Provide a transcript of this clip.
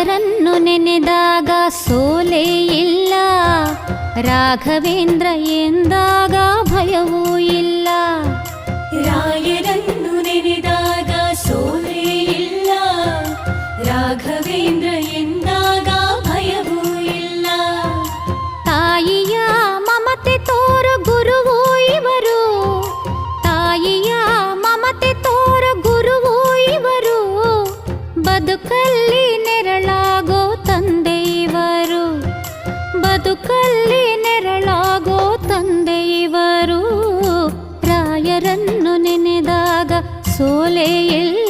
ರಾಯರನ್ನು ನೆನೆದಾಗ ಸೋಲೇ ಇಲ್ಲ, ರಾಘವೇಂದ್ರ ಎಂದಾಗ ಭಯವೂ ಇಲ್ಲ. ರಾಯರನ್ನು ನೆನೆದಾಗ ಸೋಲೇ ಇಲ್ಲ, ರಾಘವೇಂದ್ರ ಎಂದಾಗ ಭಯವೂ ಇಲ್ಲ. ತಾಯಿಯ ಮಮತೆ ತೋರ ಗುರುವೂ ಇವರು, ತಾಯಿಯ ಮಮತೆ ತೋರ ಗುರುವೂ ಇವರು, ಬದುಕಲ್ಲಿ ನೆರಳಾಗೋ ತಂದೆ ಇವರು, ಬದುಕಲ್ಲಿ ನೆರಳಾಗೋ ತಂದೆ ಇವರು. ರಾಯರನ್ನು ನೆನೆದಾಗ ಸೋಲೇ ಇಲ್ಲ,